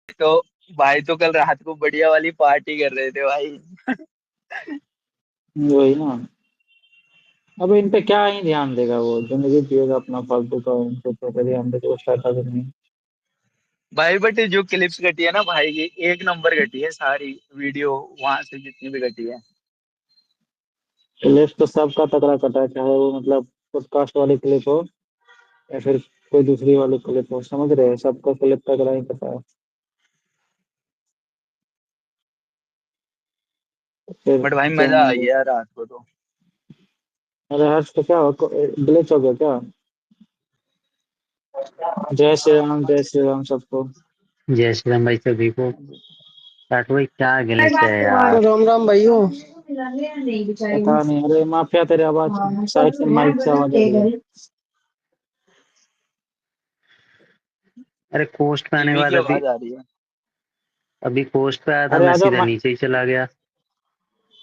तो भाई तो कल रात को बढ़िया वाली पार्टी कर रहे थे भाई। वही ना। अब इन पे क्या ही ध्यान देगा, वो जिंदगी जिएगा अपना फालतू का, उनको तो ध्यान दे तो स्टार्ट भी नहीं। भाई बट जो क्लिप्स कटी है ना भाई की, एक नंबर कटी है सारी वीडियो, वहां से जितनी भी कटी है। लिस्ट तो सबका तगड़ा कटा है, चाहे वो मतलब पॉडकास्ट वाली क्लिप हो या फिर कोई दूसरी वाली क्लिप हो, समझ रहे हैं, सबका क्लिप तगड़ा ही कटा है। तो फिर बट भाई क्या मजा ही आई है। है रात को तो। अरे हर्ष तो क्या हो, ग्लिच हो गया क्या? जय श्री राम सबको। जय श्री राम भाई सभी को। काटो भाई, क्या गिलिच है यार। राम राम भाइयों। पता नहीं, अरे माफिया तेरे आवाज साइड से माइक से आवाज आ रही है। अरे कोस्ट पे आने के टीवी बाद की अभी आवाज आ रही है। अभी कोस्ट पे आया था, अरे मैं आजा सीधा नीचे ही चला गया।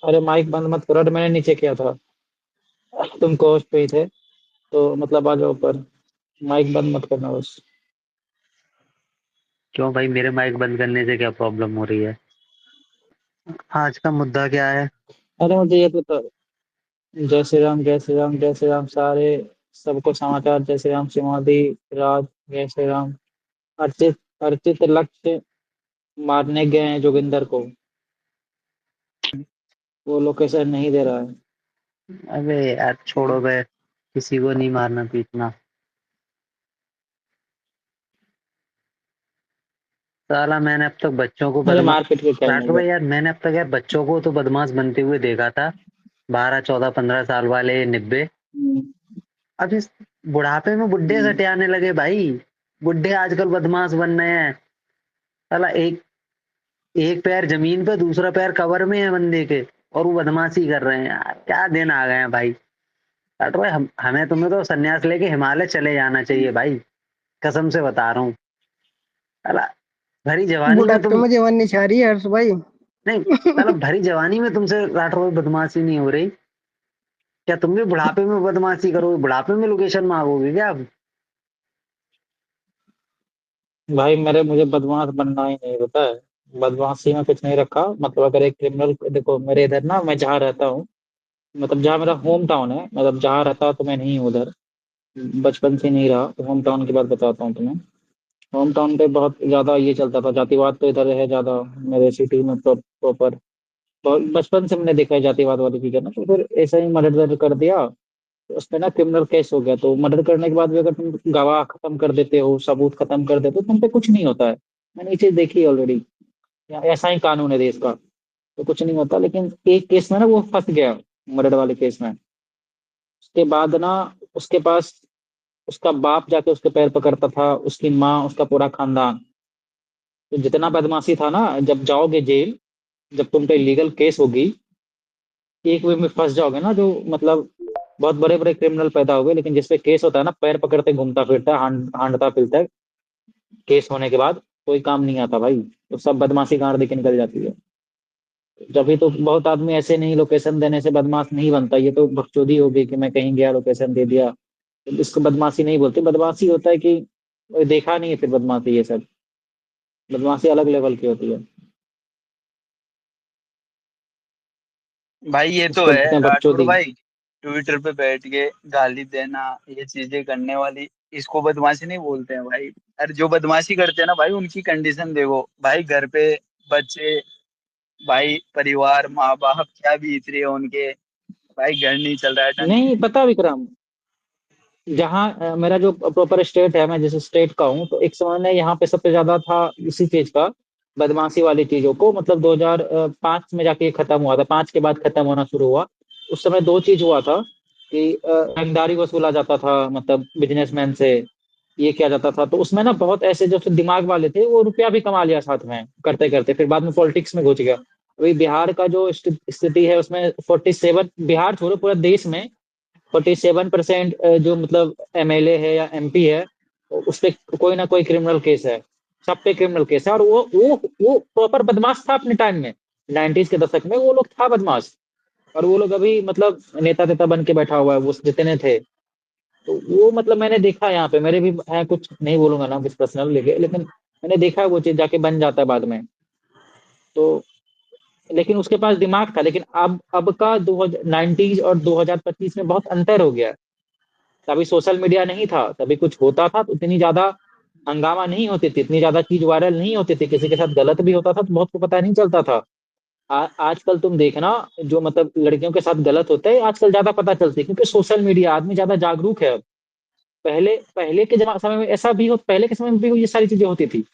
अरे माइक बंद मत करो, अरे मैंने नीचे किया था, तुम कोस्ट पे ही थे, तो मतलब आ जाओ ऊपर, माइक बंद मत करना बस। क्यों भाई, मेरे माइक बंद करने से क्या प्रॉब्लम हो रही है? आज का मुद्दा क्या है? अरे मुझे ये तो जय श्री राम जय श्री राम जय श्री राम सारे, सबको समाचार जय श्री राम, सिमाधी राज जय श्री राम। अर्चित अर्चित लक्ष्य मारने गए हैं जोगिंदर को, वो लोकेशन नहीं दे रहा है। अबे यार छोड़ो बे, किसी को नहीं मारना पीटना। साला मैंने अब तक बच्चों को अरे बदमा मारपीट के क्या राठौर मिलेगा। भाई यार, मैंने अब तक यार बच्चों को तो बदमाश बनते हुए देखा था। 12 14 15 साल वाले निब्बे। हम्म, अब इस बुढ़ापे में बुढ़े हम्म। सटे आने लगे भाई। बुढ़े आजकल बदमाश बन रहे हैं। साला एक एक पैर जमीन पे, दूसरा पैर कवर में है बंदे के, और वो बदमाशी कर रहे हैं यार। क्या दिन आ गए हैं भाई। राठौर भाई, हमें तुम्हें तो संन्यास लेके हिमालय चले जाना चाहिए भाई। कसम से बता रहा हूँ। साला भरी जवानी में बुढ़ापे तुम, में जवानी छा रही है हर्ष भाई। नहीं साला भरी जवानी में तुमसे राठौर भाई बदमाशी नहीं हो रही। क्या तुम भी बुढ़ापे में बदमाशी करोगे? बुढ़ापे में लोकेशन मांगोगे क्या अब? भाई मेरे मुझे बदमाश बनना ही नहीं होता है, बदमाशी में कुछ नहीं रखा, मतलब अगर एक क्रिमिनल देखो, मेरे इधर ना, मैं जहाँ रहता हूँ, मतलब जहाँ मेरा होम टाउन है, मतलब जहाँ रहता हूँ तो मैं नहीं हूँ उधर, बचपन से नहीं रहा, तो होम टाउन की बात बताता हूँ तुम्हें। होम टाउन पे बहुत ज्यादा ये चलता था, जातिवाद तो इधर है ज्यादा, मेरे सिटी में प्रॉपर। तो बचपन से मैंने देखा है जातिवाद वाली चीजें ना, तो फिर ऐसा ही मर्डर कर दिया, तो उस पे ना क्रिमिनल केस हो गया, तो मर्डर करने के बाद भी अगर तुम गवाह खत्म कर देते हो, सबूत खत्म कर देते हो, तुम पे कुछ नहीं होता है। मैंने ये चीज देखी ऑलरेडी, ऐसा ही कानून है देश का, तो कुछ नहीं होता। लेकिन एक केस में ना वो फंस गया, मर्डर वाले केस में। उसके बाद ना, उसके पास उसका बाप जाके उसके पैर पकड़ता था, उसकी माँ, उसका पूरा खानदान। तो जितना बदमाशी था ना, जब जाओगे जेल, जब तुम पे लीगल केस होगी, एक वे में फंस जाओगे ना, जो मतलब बहुत बड़े बड़े क्रिमिनल पैदा हो गए, लेकिन जिसपे केस होता है ना, पैर पकड़ते घूमता फिरता है, हांडता फिरता है, केस होने के बाद कोई काम नहीं आता भाई, तो सब बदमाशी गाड़ दे के निकल जाती है। जब भी तो बहुत आदमी ऐसे नहीं, लोकेशन देने से बदमाश नहीं बनता, ये तो बकचोदी हो गई कि मैं कहीं गया लोकेशन दे दिया, तो इसको बदमाशी नहीं बोलते। बदमाशी होता है कि देखा नहीं है, फिर बदमाशी, ये सब बदमाशी अलग लेवल की होती है, भाई ये तो इसको है बोलते हैं राठौड़ बकचोदी। भाई, ट्विटर पे बैठ के गाली देना, ये चीजें करने वाली, इसको बदमाशी नहीं बोलते हैं भाई। अरे जो बदमाशी करते हैं ना भाई, उनकी कंडीशन देखो भाई, घर पे बच्चे, भाई परिवार, माँ बाप क्या बीत रही है उनके। भाई घर नहीं चल रहा है ढंग नहीं से। पता विक्रम, जहाँ मेरा जो प्रॉपर स्टेट है, मैं जिस स्टेट का हूँ, तो एक समय में यहाँ पे सबसे ज्यादा था इसी चीज का, बदमाशी वाली चीजों को, मतलब 2005 में जाके ये खत्म हुआ था, 5 के बाद खत्म होना शुरू हुआ। उस समय दो चीज हुआ था कि रंगदारी वसूला जाता था, मतलब बिजनेसमैन से ये किया जाता था, तो उसमें ना बहुत ऐसे जो दिमाग वाले थे, वो रुपया भी कमा लिया साथ में करते करते, फिर बाद में पॉलिटिक्स में घुस गया। अभी बिहार का जो स्थिति है उसमें 47, बिहार छोड़ो पूरा देश में 47% जो मतलब एमएलए है या एमपी है, उस पे कोई ना कोई क्रिमिनल केस है, सब पे क्रिमिनल केस है। और वो प्रॉपर बदमाश था अपने टाइम में, 90s के दशक में वो लोग था बदमाश। और वो लोग अभी मतलब नेता नेता बन के बैठा हुआ है, वो जितने थे, तो वो मतलब मैंने देखा यहाँ पे, मेरे भी हैं कुछ, नहीं बोलूंगा ना कुछ पर्सनल लेके, लेकिन मैंने देखा है वो चीज जाके बन जाता है बाद में। तो लेकिन उसके पास दिमाग था। लेकिन अब का 2090s और 2025 में बहुत अंतर हो गया है। तभी सोशल मीडिया नहीं था, तभी कुछ होता था तो इतनी ज्यादा हंगामा नहीं होती थी, इतनी ज्यादा चीज वायरल नहीं होती थी, किसी के साथ गलत भी होता था तो बहुत को पता नहीं चलता था। आजकल तुम देखना, जो मतलब लड़कियों के साथ गलत होता है आजकल ज्यादा पता चलती है, क्योंकि सोशल मीडिया, आदमी ज्यादा जागरूक है अब। पहले पहले के समय में ऐसा भी हो, पहले के समय में भी ये सारी चीजें होती थी।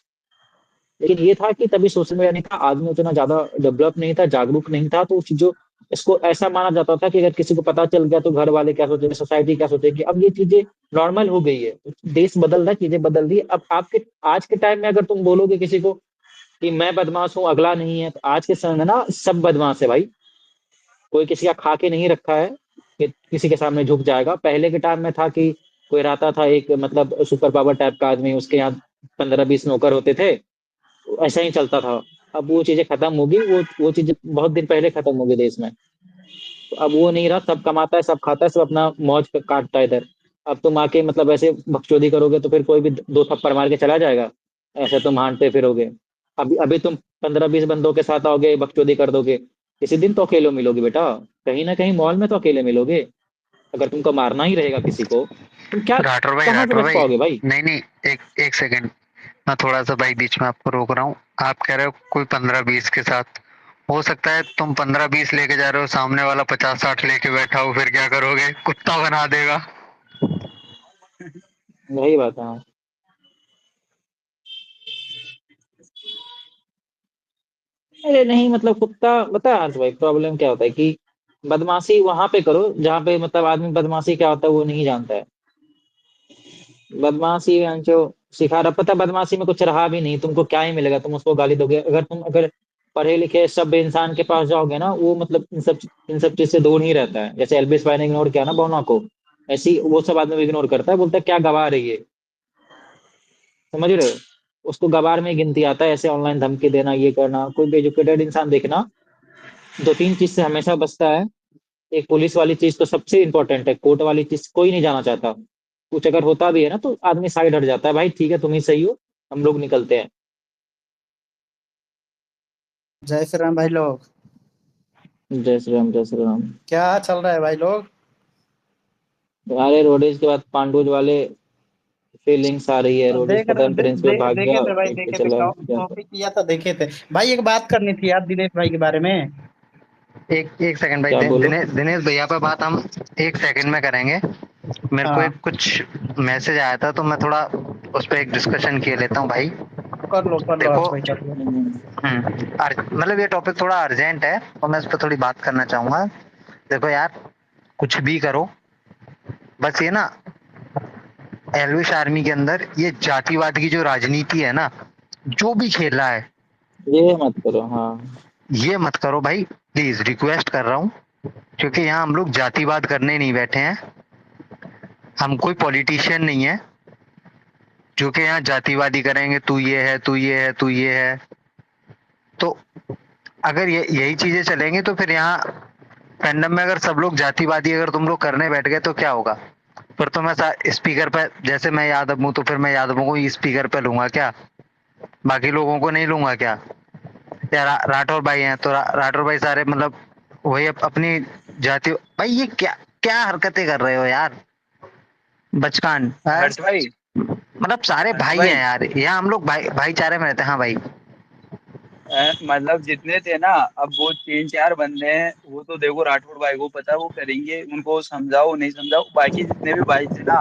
लेकिन ये था कि तभी सोशल मीडिया नहीं था, आदमी उतना ज्यादा डेवलप नहीं था, जागरूक नहीं था, तो चीजों इसको ऐसा माना जाता था कि अगर किसी को पता चल गया तो घर वाले क्या सोचेंगे, सोसाइटी क्या सोचेगी। अब ये चीजें नॉर्मल हो गई है, देश बदल रहा है, चीजें बदल रही है। अब आपके आज के टाइम में अगर तुम बोलोगे किसी को कि मैं बदमाश हूँ, अगला नहीं है, तो आज के समय में ना सब बदमाश है भाई। कोई किसी का खा के नहीं रखा है कि किसी के सामने झुक जाएगा। पहले के टाइम में था कि कोई रहता था एक मतलब सुपर पावर टाइप का आदमी, उसके यहाँ 15-20 नौकर होते थे, ऐसा ही चलता था। अब वो चीजें खत्म होगी, वो चीजें बहुत दिन पहले खत्म होगी देश में। तो अब वो नहीं रहा, सब कमाता है, सब खाता है, सब अपना मौज पे काटता है इधर। अब तुम आके मतलब ऐसे बकचोदी करोगे तो फिर कोई भी दो थप्पड़ मार के चला जाएगा, ऐसे तुम हांटते फिरोगे। अभी अभी तुम 15-20 बंदों के साथ आओगे, बकचोदी कर दोगे, किसी दिन तो अकेले मिलोगे बेटा। कहीं ना कहीं मॉल में तो अकेले मिलोगे। अगर तुमको मारना ही रहेगा किसी को, तुम क्या कहाँ से राठौर बच भाई, पाओगे भाई? नहीं नहीं, एक एक सेकंड, मैं थोड़ा सा भाई बीच में आपको रोक रहा हूँ। आप कह रहे हो कोई 15-20 के साथ, हो सकता है तुम 15-20 लेके जा रहे हो, सामने वाला 50-60 लेके बैठा हो, फिर क्या करोगे? कुत्ता बना देगा। वही बात है। हाँ। अरे नहीं, मतलब कुत्ता, बता हर्ष भाई प्रॉब्लम क्या होता है कि बदमाशी वहां पे करो जहाँ पे मतलब आदमी बदमाशी क्या होता है वो नहीं जानता है। बदमाशी जो सिखा रहा, पता है बदमाशी में कुछ रहा भी नहीं, तुमको क्या ही मिलेगा, तुम उसको गाली दोगे। अगर पढ़े लिखे सब इंसान के पास जाओगे ना, वो मतलब इन सब चीज से दूर ही रहता है। जैसे एल्विस भाई ने इग्नोर किया ना भावना को, ऐसे ही वो सब आदमी इग्नोर करता है, बोलता है क्या गवा रही है। समझ रहे हो? उसको गवार में ही गिनती आता है, ऐसे ऑनलाइन धमकी देना, ये करना। कोई भी एजुकेटेड इंसान देखना, दो तीन चीज से हमेशा बचता है। एक पुलिस वाली चीज तो सबसे इंपॉर्टेंट है, कोर्ट वाली चीज कोई नहीं जाना चाहता। कुछ अगर होता भी है ना तो आदमी साइड हट जाता है, भाई ठीक है तुम ही सही हो, हम लोग निकलते हैं। जय श्री राम भाई लोग। जय श्री राम, जय श्री राम। क्या चल रहा है भाई लोग? अरे रोडेज के बाद पांडुज वाले फीलिंग्स आ रही है, रोडेज देख पता रहे नहीं दे, प्रिंस पे दे, भाग देखे गया, थे भाई, एक पे देखे थे, चला गया। कॉपी किया था, देखे थे भाई। एक बात करनी थी यार दिनेश भाई के बारे में। एक एक सेकंड भाई, क्या बोलो। दिनेश दिनेश भैया पे बात हम एक सेकंड में करेंगे। मेरे को हाँ, एक कुछ मैसेज आया था, तो मैं थोड़ा उस पर एक डिस्कशन किए लेता हूँ भाई। कर लो देखो, हर्ष भाई, कर लो। मतलब ये टॉपिक थोड़ा अर्जेंट है और मैं इस पर थोड़ी बात करना चाहूंगा। देखो यार, कुछ भी करो, बस ये ना, एलविश आर्मी के अंदर ये जातिवाद की जो राजनीति है ना, जो भी खेल रहा है, ये मत करो, हाँ। ये मत करो भाई, प्लीज रिक्वेस्ट कर रहा हूँ। क्योंकि यहाँ हम लोग जातिवाद करने नहीं बैठे हैं, हम कोई पॉलिटिशियन नहीं है जो कि यहाँ जातिवादी करेंगे, तू ये है, तू ये है, तू ये है। तो अगर ये यही चीजें चलेंगी तो फिर यहाँ फैंडम में अगर सब लोग जातिवादी अगर तुम लोग करने बैठ गए तो क्या होगा? फिर तो मैं स्पीकर पे, जैसे मैं यादव हूँ तो फिर मैं यादवों को ही स्पीकर पे लूंगा क्या? बाकी लोगों को नहीं लूंगा क्या? या राठौर भाई हैं तो राठौर भाई सारे मतलब वही अपनी जाति। भाई ये क्या क्या हरकतें कर रहे हो यार, बचकान यार। हर्ष भाई, मतलब सारे हर्ष भाई हैं भाई, यार, यहाँ हम लोग भाईचारे में रहते हैं। हाँ भाई। मतलब जितने थे ना, अब वो 3-4 बंदे हैं, वो तो देखो राठौड़ भाई को पता है वो करेंगे, उनको समझाओ नहीं समझाओ। बाकी जितने भी भाई थे ना,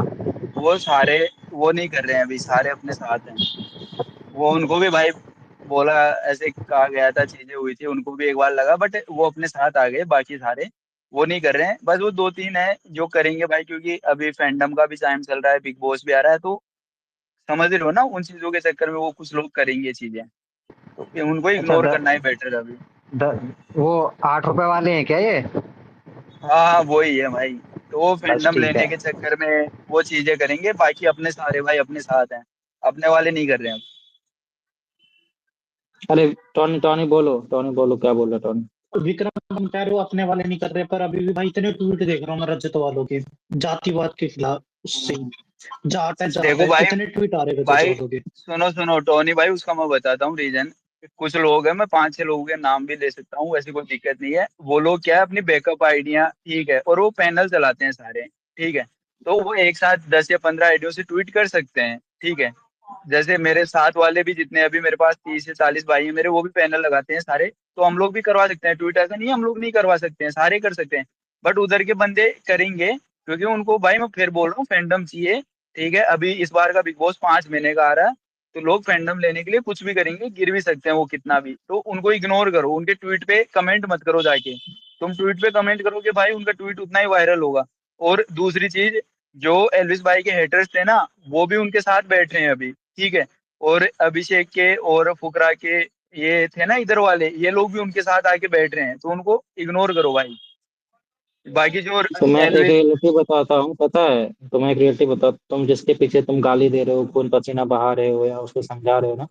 वो सारे वो नहीं कर रहे हैं, अभी सारे अपने साथ हैं। वो उनको भी भाई बोला, ऐसे कहा गया था, चीजें हुई थी, उनको भी एक बार लगा, बट वो अपने साथ आ गए। बाकी सारे वो नहीं कर रहे हैं, बस वो 2-3 है जो करेंगे भाई, क्योंकि अभी फैंडम का भी टाइम चल रहा है, बिग बॉस भी आ रहा है, तो समझ रहे हो ना, उन चीजों के चक्कर में वो कुछ लोग करेंगे चीजें, तो उनको अच्छा, इग्नोर करना ही बेटर है अभी। वो 8 रुपए वाले हैं क्या ये? हाँ हाँ, वही है भाई। तो वो बस फैंडम ठीक लेने है। के चक्कर में वो चीजें करेंगे, बाकी अपने सारे भाई अपने साथ हैं, अपने वाले नहीं कर रहे हैं। अरे टॉनी, टॉनी बोलो, टॉनी बोलो, क्या बोल रहा टॉनी? विक्रम कह रहे हो अपने वाले नहीं कर रहे, पर अभी भी भाई इतने ट्वीट देख रहा हूँ मैं रजत वालों के, जातिवाद के खिलाफ, उससे जाट है देखो भाई, इतने ट्वीट आ रहे थे भाई चौधरी के। सुनो सुनो टोनी भाई, उसका मैं बताता हूँ रीजन। कुछ लोग हैं, मैं 5-6 लोगों के नाम भी ले सकता हूँ, ऐसी कोई दिक्कत नहीं है। वो लोग क्या है, अपनी बैकअप आइडिया, ठीक है, और वो पैनल चलाते हैं सारे, ठीक है। तो वो एक साथ 10 या 15 आइडियो से ट्वीट कर सकते हैं, ठीक है। जैसे मेरे साथ वाले भी जितने, अभी मेरे पास 30 से 40 भाई हैं मेरे, वो भी पैनल लगाते हैं सारे, तो हम लोग भी करवा सकते हैं ट्वीट। ऐसा नहीं है हम लोग नहीं करवा सकते हैं, सारे कर सकते हैं। बट उधर के बंदे करेंगे क्योंकि उनको, भाई मैं फिर बोल रहा हूँ, फैंडम चाहिए, ठीक है। अभी इस बार का बिग बॉस 5 महीने का आ रहा है, तो लोग फैंडम लेने के लिए कुछ भी करेंगे, गिर भी सकते हैं वो कितना भी, तो उनको इग्नोर करो, उनके ट्वीट पे कमेंट मत करो जाके। तुम ट्वीट पे कमेंट करोगे भाई, उनका ट्वीट उतना ही वायरल होगा। और दूसरी चीज, जो एल्विस भाई के हेटर्स थे ना, वो भी उनके साथ बैठ रहे हैं अभी, ठीक है। और अभिषेक के और फुकरा के ये थे ना इधर वाले, ये लोग भी उनके साथ आके बैठ रहे हैं, तो उनको इग्नोर करो भाई। बाकी जो तो मैं एक एल्विस, रियलिटी बताता हूँ, पता है तुम्हें एक रियलिटी बता, तुम जिसके पीछे तुम गाली दे रहे हो, खून पसीना बहा रहे हो या उसको समझा रहे हो ना,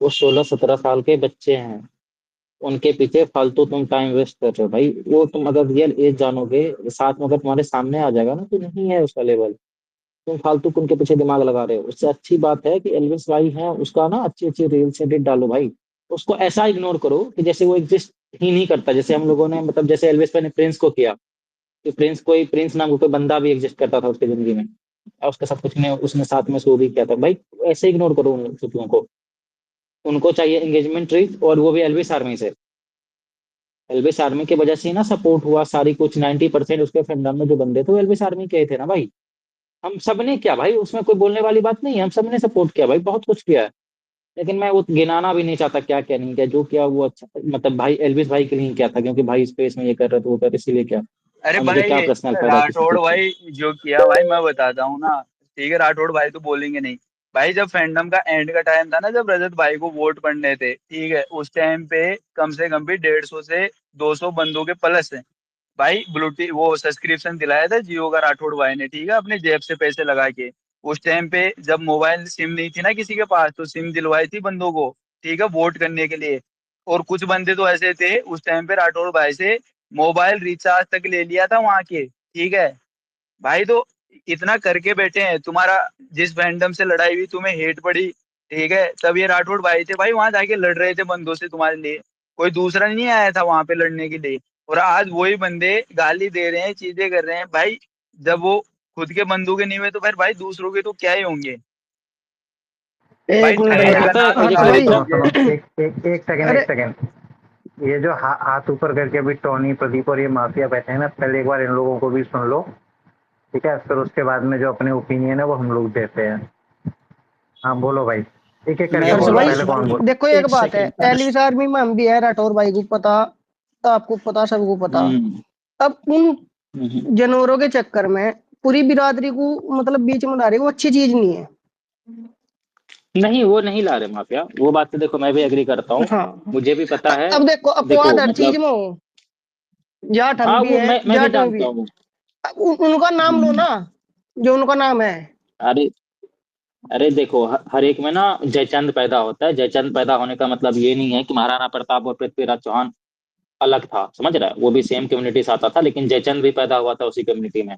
वो 16-17 साल के बच्चे हैं। उनके पीछे फालतू तुम टाइम वेस्ट कर रहे हो भाई। वो तुम अगर रियल एज जानोगे, साथ में अगर तुम्हारे सामने आ जाएगा ना, तो नहीं है उसका लेवल। तुम फालतू उनके पीछे दिमाग लगा रहे हो। उससे अच्छी बात है कि एल्विस भाई है, उसका ना अच्छी अच्छी रील्स एडिट डालो भाई। उसको ऐसा इग्नोर करो कि जैसे वो एग्जिस्ट ही नहीं करता। जैसे हम लोगों ने, मतलब जैसे एल्विस भाई ने प्रिंस को किया, कि प्रिंस, कोई प्रिंस नाम का कोई बंदा भी एग्जिस्ट करता था उसकी जिंदगी में, और उसके साथ कुछ ने उसने साथ में शो भी किया था भाई। ऐसे इग्नोर करो उन चुतियों को। उनको चाहिए एंगेजमेंट रीच, और वो भी एल्विस आर्मी से। एल्विस आर्मी की वजह से ही ना सपोर्ट हुआ सारी कुछ। 90% उसके फैंडम में जो बंदे थे वो एल्विस आर्मी के ही थे ना भाई। हम सब ने किया भाई, उसमें कोई बोलने वाली बात नहीं है, हम सब ने सपोर्ट किया भाई, बहुत कुछ किया है। लेकिन मैं वो गिनाना भी नहीं चाहता क्या क्या नहीं किया। जो किया वो अच्छा, मतलब भाई एल्विस भाई के लिए ही किया था, क्योंकि भाई स्पेस में ये कर रहे थे वो कर, इसीलिए क्या। अरे और मुझे भाई क्या पर्सनल फायदा किसी राठौड़ चीज से। भाई जो किया भाई, मैं बताता हूँ ना, ठीक है। राठौड़ भाई तो बोलेंगे नहीं। भाई जब फैंडम का एंड का टाइम था ना, जब रजत भाई को वोट पड़ने थे, ठीक है, उस टाइम पे कम से कम भी 150 से 200 बंदों के प्लस है भाई। ब्लूटी वो सब्सक्रिप्शन दिलाया था जियो का राठौड़ भाई ने, ठीक है, अपने जेब से पैसे लगा के। उस टाइम पे जब मोबाइल सिम नहीं थी ना किसी के पास, तो सिम दिलवाई थी बंदों को, ठीक है, वोट करने के लिए। और कुछ बंदे तो ऐसे थे उस टाइम पे राठौड़ भाई से मोबाइल रिचार्ज तक ले लिया था वहां के, ठीक है भाई। तो इतना करके बैठे हैं, तुम्हारा जिस फैंडम से लड़ाई हुई, तुम्हें हेट पड़ी, ठीक है, तब ये राठौड़ भाई थे भाई, वहां जाके लड़ रहे थे बंदों से तुम्हारे लिए। कोई दूसरा नहीं आया था वहां पे लड़ने के लिए। और आज वही बंदे गाली दे रहे हैं, चीजें कर रहे हैं भाई। जब वो खुद के बंदू के नहीं हुए, तो फिर भाई दूसरों के तो क्या ही होंगे। भाई एक मिनट तुम्हें ट्रेंड भाई। का पता है नाम मुझे हर्ष क्या निकाल भाई। लगता सुनो है। सुनो, एक सेकंड, एक अरे सेकंड। ये जो हाथ ऊपर करके अभी टॉनी, प्रदीप और ये माफिया बैठे हैं ना, पहले एक बार इन लोगों को भी सुन लो, ठीक है? फिर उसके बाद में जो अपने ओपिनियन है वो हम लोग देते हैं। हाँ बोलो भाई, एक एक करके मैं हर्ष बोलो, बोलूँ भाई, पहले सुनो कौन बोल। देखो एक एक बात है, सेकंड हर्ष। एलविस आर्मी में हम भी है, राठौर भाई को पता, आपको पता, सबको पता। हम्म। अब उन हम्म। जानवरों के चक्कर में पूरी बिरादरी को मतलब बीच में ला रही, वो अच्छी चीज नहीं है। नहीं, वो नहीं ला रहे माफिया, वो बात तो देखो मैं भी एग्री करता हूँ। हाँ। मुझे भी पता है। अब देखो, देखो अपवाद हर चीज मतलब, में हो, जाट हम हाँ भी वो है, मैं भी जाट में भी जानता है। हूँ। अब उनका नाम लो हम्म। ना, जो उनका नाम है। अरे, अरे देखो हर एक में ना जयचंद पैदा होता है। जयचंद पैदा होने का मतलब ये नहीं है कि महाराणा प्रताप और पृथ्वीराज चौहान अलग था, समझ रहा है? वो भी सेम कम्युनिटी से आता था, लेकिन जयचंद भी पैदा हुआ था उसी कम्युनिटी में,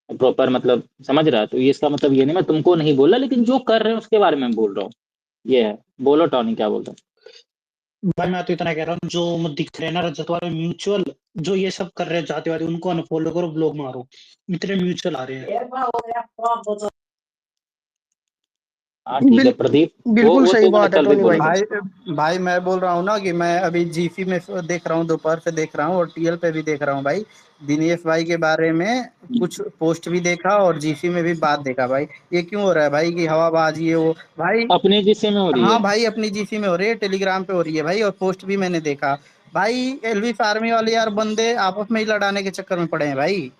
प्रॉपर, मतलब समझ रहा है? तो ये इसका मतलब ये नहीं, मैं तुमको नहीं बोल रहा, लेकिन जो कर रहे हैं उसके बारे में बोल रहा हूँ। ये है। बोलो टॉनी, क्या बोल रहे भाई मैं तो इतना कह रहा हूँ, जो दिख रहे हैं ना रजत वाले म्यूचुअल, जो ये सब कर रहे हैं जातिवादी, उनको अनफॉलो करो, ब्लॉग मारो। इतने म्यूचुअल आ रहे हैं। हो? हाँ ठीक है बिल, प्रदीप। वो बिल्कुल वो सही तो मैंने बात है कल भी टोनी बोला भाई। था। भाई भाई मैं बोल रहा हूँ ना कि मैं अभी जीफी में देख रहा हूँ, दोपहर से देख रहा हूँ, और टीएल पे भी देख रहा हूँ भाई। दिनेश भाई के बारे में कुछ पोस्ट भी देखा, और जीफी में भी बात देखा भाई। ये क्यों हो रहा है भाई कि हवाबाजी है वो भाई? अपने जिससे में हो रही हाँ है। भाई, अपनी जीसी में हो रही है, टेलीग्राम पे हो रही है भाई, और पोस्ट भी मैंने देखा। भाई एलविस आर्मी वाले यार बंदे आपस में ही लड़ाने के चक्कर में पड़े हैं भाई।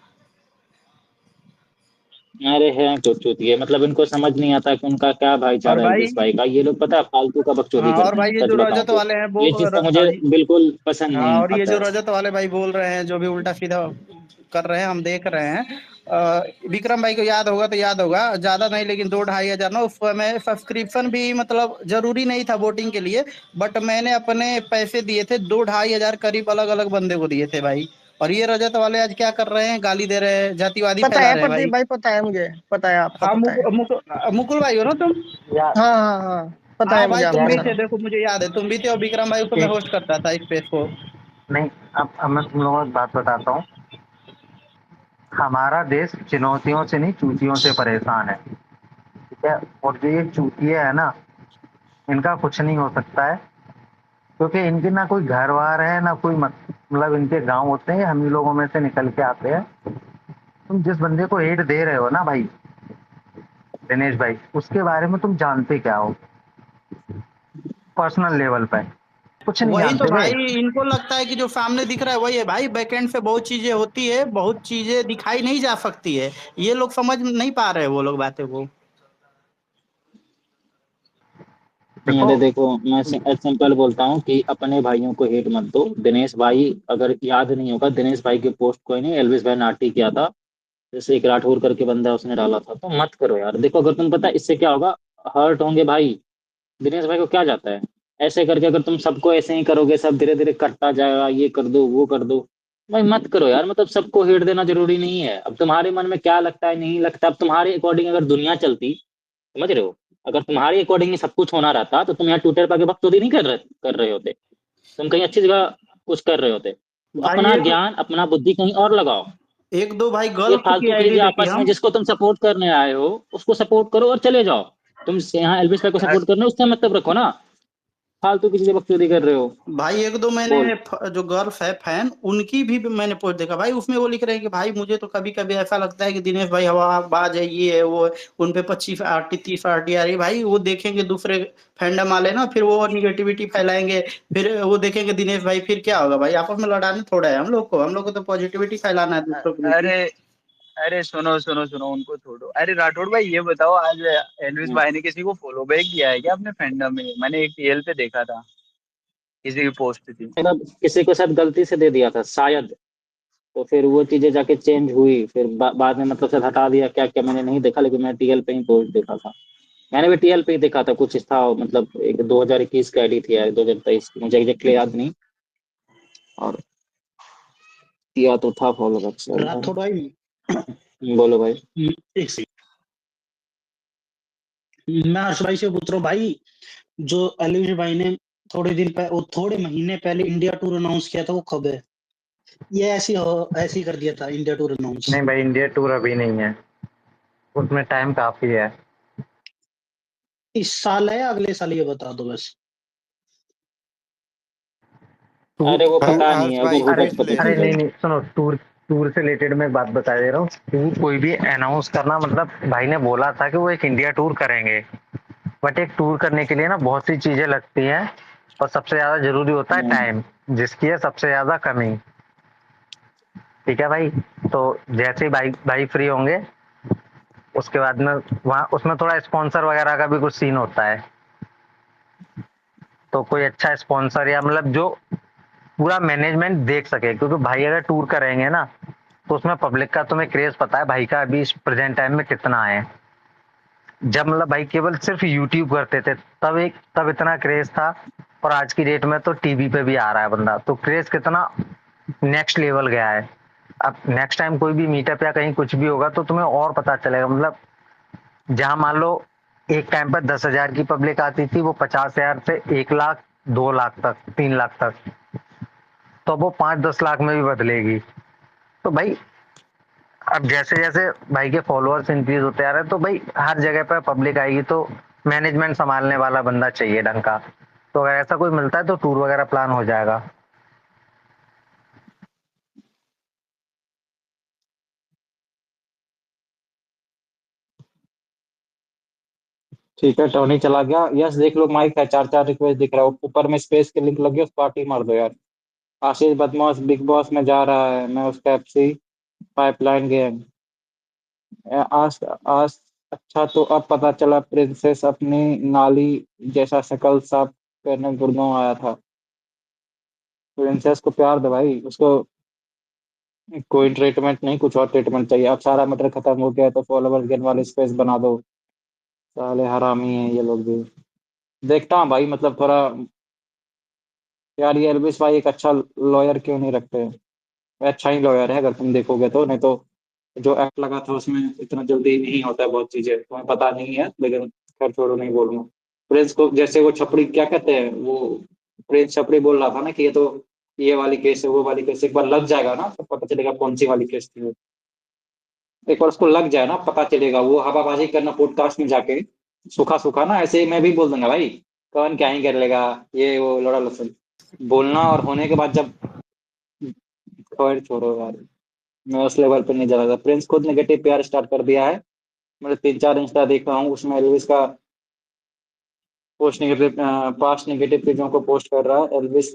अरे हैं कुछ चूतिए, मतलब इनको समझ नहीं आता कि उनका क्या और भाईचारा है भाई, एल्विस भाई का। ये लोग पता है फालतू का बकचोदी हाँ, और करते भाई हैं, ये सच जो बताऊं रजत तो। वाले हैं वो ये चीज तो मुझे बिल्कुल पसंद हाँ, नहीं और ये आता जो है। रजत वाले भाई बोल रहे हैं, जो भी उल्टा सीधा कर रहे हैं, हम देख रहे हैं। विक्रम भाई को याद होगा तो याद होगा, ज्यादा नहीं लेकिन 2-2.5 हजार ना उस समय सब्सक्रिप्शन भी मतलब जरूरी नहीं था वोटिंग के लिए, बट मैंने अपने पैसे दिए थे, 2-2.5 हजार करीब अलग अलग बंदे को दिए थे भाई। और ये रजत वाले आज क्या कर रहे हैं, गाली दे रहे हैं, जातिवादी पता फैला है रहे हैं भाई। प्रदीप भाई, पता है मुझे, पता है, आपका हाँ पता है। मुकुल भाई हो ना तुम? या हाँ हाँ हाँ, पता है हाँ मुझे भाई तुम आपका भी यार थे, सारा। देखो मुझे याद है, तुम भी थे, और विक्रम भाई उस समय एक होस्ट करता था इस पेज को। नहीं, अब मैं तुम लोगों को एक बात बताता हूँ। हमारा देश चुनौतियों से नहीं, चूतियों से परेशान है, ठीक है। और जो ये चूतिया है ना, इनका कुछ नहीं हो सकता है, क्योंकि इनके ना कोई घर बार है, ना कोई मतलब इनके गांव होते हैं, हम ही लोगों में से निकल के आते हैं। तुम जिस बंदे को हेट दे रहे हो ना भाई, दिनेश भाई, उसके बारे में तुम जानते क्या हो पर्सनल लेवल पे? कुछ नहीं वही तो जानते बे। भाई, इनको लगता है कि जो सामने दिख रहा है वही है भाई, बैकएंड से बहुत चीजें होती है, बहुत चीजें दिखाई नहीं जा सकती है। ये लोग समझ नहीं पा रहे हैं वो लोग बातें को। देखो, अरे देखो, मैं सिंपल बोलता हूँ कि अपने भाइयों को हेट मत दो। दिनेश भाई, अगर याद नहीं होगा, दिनेश भाई के पोस्ट कोई नहीं, एल्विस भाई ने आरटी किया था, जैसे एक राठौर करके बंदा है, उसने डाला था। तो मत करो यार। देखो, अगर तुम पता है इससे क्या होगा, हर्ट होंगे भाई। दिनेश भाई को क्या जाता है? ऐसे करके अगर तुम सबको ऐसे ही करोगे, सब धीरे धीरे कटता जाएगा, ये कर दो वो कर दो। भाई मत करो यार, मतलब सबको हेट देना जरूरी नहीं है। अब तुम्हारे मन में क्या लगता है, नहीं लगता, अब तुम्हारे अकॉर्डिंग अगर दुनिया चलती, समझ रहे हो, अगर तुम्हारे अकॉर्डिंग ही सब कुछ होना रहता तो तुम यहाँ ट्विटर पर बकचोदी नहीं कर रहे होते। तुम कहीं अच्छी जगह कुछ कर रहे होते। तो भाई अपना एक ज्ञान, अपना बुद्धि कहीं और लगाओ। एक दो भाई ये गर्ल्स की फालतू की आईडी चीजें देखी आपस में, हम। जिसको तुम सपोर्ट करने आए हो उसको सपोर्ट करो और चले जाओ। तुम यहाँ एल्विस भाई को सपोर्ट करने उससे मतलब रखो ना। फालतू की चीजें बकचोदी कर रहे हो। भाई एक दो मैंने बोल। जो गर्ल्स है फैन, उनकी भी मैंने पोस्ट देखा भाई, उसमें वो लिख रहे हैं कि भाई मुझे तो कभी कभी ऐसा लगता है कि दिनेश भाई हवाबाज है, ये है वो है। उन पे 25 आरटी 30 आरटी आ रही है भाई, वो देखेंगे दूसरे फैंडम वाले ना, फिर वो निगेटिविटी फैलाएंगे। फिर वो देखेंगे दिनेश भाई, फिर क्या होगा भाई, आपस में लड़ाने थोड़ा है हम लोग को तो पॉजिटिविटी फैलाना है दूसरों के लिए। अरे अरे सुनो सुनो सुनो, उनको छोड़ो। अरे राठौड़ भाई ये बताओ, आज एलविस हम्म, भाई ने किसी को फॉलो बैक किया है क्या अपने फैंडम में? मैंने एक टीएल पे देखा था, किसी की पोस्ट थी। मतलब किसी को शायद गलती से दे दिया था शायद। तो फिर वो चीजें जाके चेंज हुई, फिर बाद में मतलब शायद हटा दिया क्या क्या, मैंने नहीं देखा, लेकिन मैंने टीएल पे ही पोस्ट देखा था। मैंने भी टीएल पे ही देखा था, कुछ था मतलब एक 2021 की आईडी थी यार, 2023 की, मुझे एग्जैक्टली याद नहीं। और किया तो था फॉलो बैक से यार। राठौड़ भाई, बोलो भाई। एक सेकंड, मैं हर्ष भाई से पूछ रहा हूँ भाई, जो एलवीन भाई ने थोड़े दिन पहले, वो थोड़े महीने पहले इंडिया टूर अनाउंस किया था, वो कब है? ये ऐसे ही कर दिया था इंडिया टूर अनाउंस? नहीं भाई, इंडिया टूर अभी नहीं है, उसमें टाइम काफी है। इस साल है या अगले साल, ये बता दो बस। टूर, अरे वो पता नहीं हर्ष है, भाई अगर होगा अरे तो पता अरे चल नहीं जाएगा। नहीं, सुनो, टूर टूर से रिलेटेड मैं एक बात बता दे रहा हूँ। टूर कोई भी अनाउंस करना, मतलब भाई ने बोला था कि वो एक इंडिया टूर करेंगे, बट एक टूर करने के लिए ना बहुत सी चीजें लगती हैं, और सबसे ज्यादा जरूरी होता है हम्म, टाइम, जिसकी है सबसे ज्यादा कमी। ठीक है भाई, तो जैसे ही भाई भाई फ्री होंगे, उसके बाद में वहाँ उसमें थोड़ा स्पॉन्सर वगैरह का भी कुछ सीन होता है। तो कोई अच्छा स्पॉन्सर या मतलब जो पूरा मैनेजमेंट देख सके, क्योंकि भाई अगर टूर करेंगे ना, तो उसमें पब्लिक का तुम्हें क्रेज पता है भाई का अभी प्रेजेंट टाइम में कितना है। जब मतलब भाई केवल सिर्फ यूट्यूब करते थे, तब इतना क्रेज था, और आज की डेट में तो टीवी पे भी आ रहा है बंदा, तो क्रेज कितना नेक्स्ट लेवल गया है। अब नेक्स्ट टाइम कोई भी मीटअप या कहीं कुछ भी होगा तो तुम्हें और पता चलेगा, मतलब जहां मान लो एक टाइम पर 10,000 की पब्लिक आती थी, वो 50,000 से 1 लाख, 2 लाख तक, 3 लाख तक, तो अब वो 5-10 लाख में भी बदलेगी। तो भाई अब जैसे जैसे भाई के फॉलोअर्स इंक्रीज होते आ रहे हैं, तो भाई हर जगह पर पब्लिक आएगी, तो मैनेजमेंट संभालने वाला बंदा चाहिए ढंग का। तो अगर ऐसा कोई मिलता है तो टूर वगैरह प्लान हो जाएगा। ठीक है, टोनी चला गया। यस, देख लो, माइक है, चार चार रिक्वेस्ट दिख रहा है ऊपर में, स्पेस के लिंक लगी है, उस पार्टी मार दो यार। आशीष बदमाश बिग बॉस में जा रहा है, मैं उसका एफसी पाइपलाइन गेम। आज आज अच्छा, तो अब पता चला प्रिंसेस अपनी नाली जैसा शक्ल साफ करने गुड़गांव आया था। प्रिंसेस को प्यार दे भाई, उसको कोई ट्रीटमेंट नहीं, कुछ और ट्रीटमेंट चाहिए। अब सारा मैटर खत्म हो गया तो फॉलोवर्स गेन वाले स्पेस बना दो। साले हरामी हैं ये लोग भी। देखता हूँ भाई, मतलब थोड़ा यार, ये एल्विस भाई एक अच्छा लॉयर क्यों नहीं रखते? अच्छा ही लॉयर है अगर तुम देखोगे तो, नहीं तो जो एक्ट लगा था उसमें इतना जल्दी नहीं होता है, बहुत चीजें तुम्हें पता नहीं है, लेकिन खैर छोड़ो, नहीं बोलूंगा। प्रिंस को जैसे वो छपड़ी क्या कहते हैं वो, प्रिंस छपड़ी बोल रहा था ना कि ये तो ये वाली केस है वो वाली केस, एक बार लग जाएगा ना तो पता चलेगा कौन सी वाली केस थी वो। एक बार उसको लग जाए ना पता चलेगा, वो हवाबाजी करना पॉडकास्ट में जाके सूखा सूखा ना, ऐसे ही मैं भी बोल दूंगा भाई कौन क्या ही कर लेगा, ये वो लोड़ा लसन बोलना, और होने के बाद जब, खैर छोड़ो यार, मैं उस लेवल पे नहीं जा रहा था। प्रिंस खुद नेगेटिव प्यार स्टार्ट कर दिया है, मैंने 3-4 इंस्टा देख रहा हूँ उसमें एल्विस का पोस्ट नेगेटिव, पास्ट नेगेटिव चीजों को पोस्ट कर रहा है एल्विस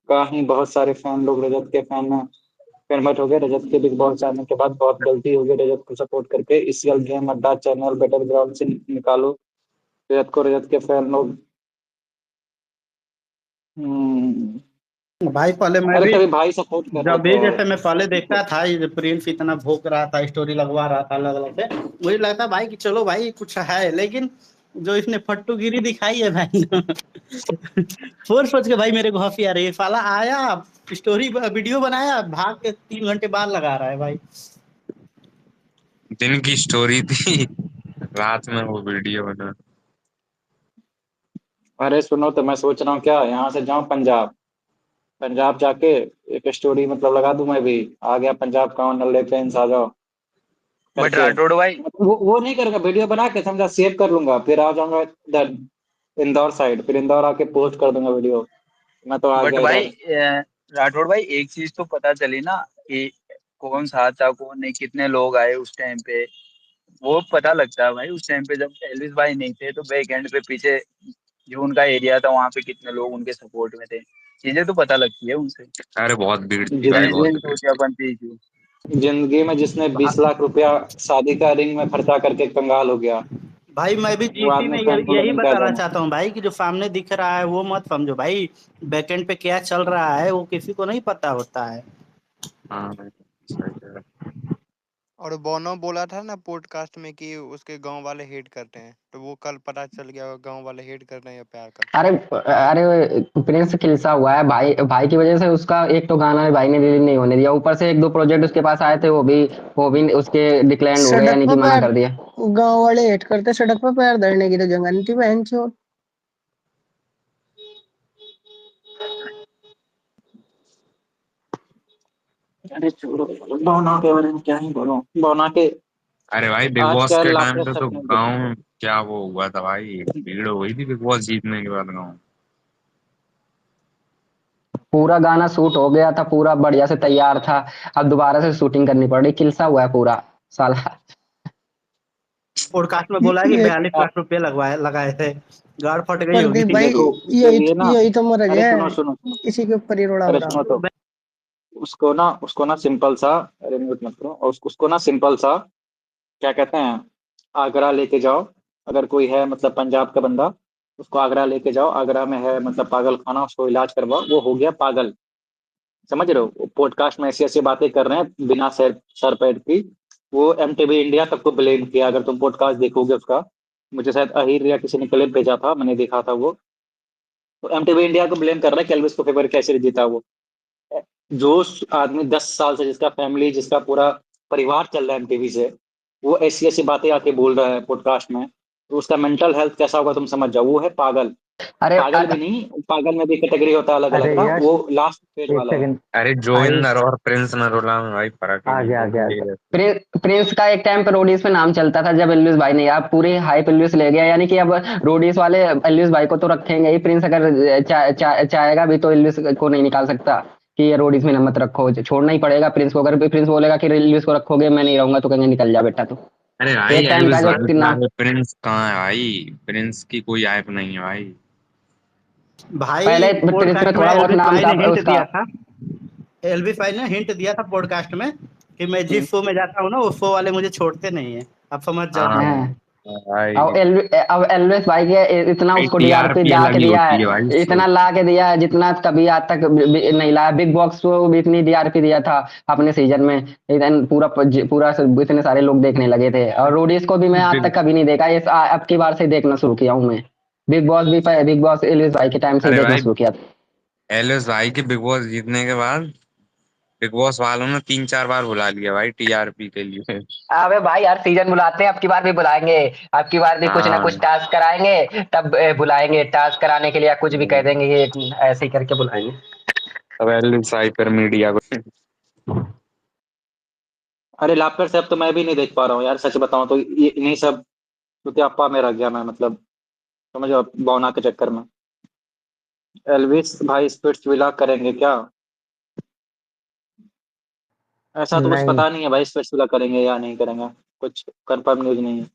का ही। बहुत सारे फैन लोग रजत के फैन में कन्वर्ट हो गए, रजत के बिग बॉस जाने के बाद बहुत गलती हो गई रजत को सपोर्ट करके, इस गेम अड्डा चैनल बैटल ग्राउंड से निकालो रजत को, रजत के फैन लोग। भाई पहले मैं अरे भी, कभी भाई सपोर्ट कर रहे जब भी जैसे मैं पहले थे। देखता था ये प्रिंस इतना भोग रहा था, स्टोरी लगवा रहा था अलग अलग से, मुझे लगता भाई कि चलो भाई कुछ है, लेकिन जो इसने फट्टूगिरी दिखाई है भाई सोच सोच के भाई मेरे को हंसी आ रही है। साला आया, स्टोरी वीडियो बनाया, भाग के 3 घंटे बाद लगा रहा है भाई। दिन की स्टोरी थी, रात में वो वीडियो बना। अरे सुनो तो मैं सोच रहा हूँ क्या यहाँ से जाऊँ पंजाब, पंजाब जाके एक स्टोरी मतलब लगा दूं, मैं भी आ गया पंजाब का हूँ, नल्ले फ्रेंड्स आ जाओ बट करके, राठौड़ भाई, मतलब वो नहीं करूंगा, वीडियो बना के समझा सेव कर लूंगा, फिर आ जाऊंगा इधर इंदौर साइड, फिर इंदौर आके पोस्ट कर दूंगा वीडियो, मैं तो आ बट गया भाई इधर। राठौड़ भाई एक चीज तो पता चली ना कि कौन सा था कौन नहीं, कितने लोग आए उस टाइम पे, वो पता लगता है भाई। उस टाइम पे जब एल्विस भाई नहीं थे तो बैक एंड पे पीछे जो उनका एरिया था वहां पे कितने लोग उनके सपोर्ट में थे, चीजें तो पता लगती है उनसे। अरे बहुत भीड़ थी भाई, बहुत जिंदगी भीड़ जेन्युइन थी। बनती थी। जिंदगी में जिसने 20 लाख रुपया शादी का रिंग में खर्चा करके कंगाल हो गया, भाई मैं भी वो जीसी आदमी में फैन यही फॉलोइंग क्या बताना जाने। चाहता हूँ भाई कि जो सामने दिख रहा है वो मत समझो भाई, बैकएंड पे क्या चल रहा है वो किसी को नहीं पता होता है। हाँ भाई, सही कह रहा है। और बोनो बोला था ना पॉडकास्ट में कि उसके गांव वाले हेट करते हैं, तो वो कल पता चल गया गांव वाले हेट कर रहे हैं या प्यार करते अरे हैं। अरे प्रिंस खिलसा हुआ है भाई, भाई की वजह से उसका एक तो गाना भाई ने रिलीज नहीं होने दिया, ऊपर से 1-2 प्रोजेक्ट उसके पास आए थे, वो भी उसके डिक्लाइन हो गए, सड़क यानी कि पर मना पैर, कर दिया। गांव वाले हेट करते, सड़क पर पैर धरने की तो जगह नहीं थी बहन चोद। अरे छोड़ो, बौना के बारे में क्या ही बोलूं, बौना के अरे भाई बिग बॉस के आजकल टाइम लाखों पे तो सपने दिखे। गांव क्या वो हुआ था भाई, भीड़ हो गई थी बिग बॉस जीतने के बाद गांव। पूरा गाना शूट हो गया था, पूरा बढ़िया से तैयार था, अब दोबारा से शूटिंग करनी पड़ रही, खिलसा हुआ है पूरा साला। पॉडकास्ट में बोला है कि ये 42 लाख रुपए लगवाए लगाए थे, गाड़ फट गई प्रदीप होगी। भाई, देखो यही ये ना, यही तो मरज अरे है, सुनो सुनो सुनो, इसी के ऊपर ही रोड़ा हो अरे रहा। सुनो तो, उसको ना सिंपल सा, अरे म्यूट मत करो, और उसको ना सिंपल सा क्या कहते हैं, आगरा लेके जाओ, अगर कोई है मतलब पंजाब का बंदा, उसको आगरा लेके जाओ, आगरा में है मतलब पागल खाना, उसको इलाज करवाओ, वो हो गया पागल। समझ रहे हो, पॉडकास्ट में ऐसी ऐसी बातें कर रहे हैं बिना सर सर पैर की। वो एमटीवी इंडिया तक को ब्लेम किया, अगर तुम पॉडकास्ट देखोगे उसका, मुझे शायद अहिर या किसी ने क्लिप भेजा था, मैंने देखा था वो, तो एमटीवी इंडिया को ब्लेम कर रहा है कि एल्विस को फेवर कैसे जीता वो। जो आदमी 10 साल से, जिसका फैमिली, जिसका पूरा परिवार चल रहा है एमटीवी से, वो ऐसी ऐसी बातें आके बोल रहा है पॉडकास्ट में, तो उसका मेंटल हेल्थ कैसा होगा तुम समझ जाओ, वो है पागल। अरे पागल भी नहीं, पागल में भी कैटेगरी होता है अलग अरे अलग ना, यश, वो लास्ट फेज एक वाला है। सेकंड। अरे भाई जोगिंदर और प्रिंस नरोला में भाई फर्क ही आ नहीं, गया आ दोनों गया आ एक गया। जैसे। प्रिंस का एक टाइम पे रोडीज पे नाम चलता था, जब एल्विस भाई ने, अब पूरी हाइप एल्विस ले गया, यानी कि अब रोडीज वाले एल्विस भाई को तो रखेंगे ही, प्रिंस अगर चाहेगा भी तो एल्विस को नहीं निकाल सकता कि ये रोडीज में न मत रखो, छोड़ना ही पड़ेगा प्रिंस को, अगर प्रिंस बोलेगा कि एल्विस को रखोगे मैं नहीं रहूंगा, तो कहेंगे निकल जा बेटा तू। अरे भाई एक टाइम था एल्विस जब भाई ना, कहाँ है, प्रिंस कहाँ है भाई, प्रिंस की कोई ऐप नहीं है भाई। भाई पहले प्रिंस में पॉडकास्ट में थोड़ा बहुत एल्विस नाम भाई था ने हिंट उसका। दिया था, एल्विस भाई ने हिंट दिया था पॉडकास्ट में कि मैं हम्म, जिस शो में जाता हूँ ना वो शो वाले मुझे छोड़ते नहीं है, अब समझ जाओ हाँ क्या है। हाँ। भाई, अब एल्विस भाई के इतना भाई उसको डीआरपी टीआरपी ला के अलग ही दिया होती है भाई है, शो इतना ला की। के दिया है जितना कभी आज तक नहीं लाया, बिग बॉक्स को भी इतनी डीआरपी दिया था अपने सीजन में, इतन पूरा पूरा इतने सारे लोग देखने लगे थे, और रोडीज को भी मैं आज बिग तक कभी नहीं देखा, इस अब की बार से देखना शुरू किया हूँ मैं, बिग बॉस एल्विस भाई के टाइम से ही अरे देखना भाई शुरू किया था। एल्विस भाई के बिग बॉस जीतने के बाद बिग बॉस वालों ने 3-4 बार बुला लिया भाई टीआरपी के लिए। अबे भाई हर सीजन बुलाते हैं, अब की बार भी बुलाएंगे। अब की बार भी कुछ ना कुछ हाँ टास्क कराएंगे, तब बुलाएंगे टास्क कराने के लिए, या कुछ भी कह देंगे ये ऐसे ही करके बुलाएंगे। अब साइपर मीडिया को। अरे लाफ्टर साहब तो मैं भी नहीं देख पा रहा हूँ यार, सच बताऊं तो ये इन्हीं सब कुत्यापा में रह गया मैं, मतलब समझो बौना के चक्कर में। एल्विस भाई स्पिट्स विला करेंगे क्या? ऐसा तो कुछ नहीं पता नहीं है भाई, स्पिट्स विला करेंगे या नहीं करेंगे, कुछ कंफर्म न्यूज नहीं है।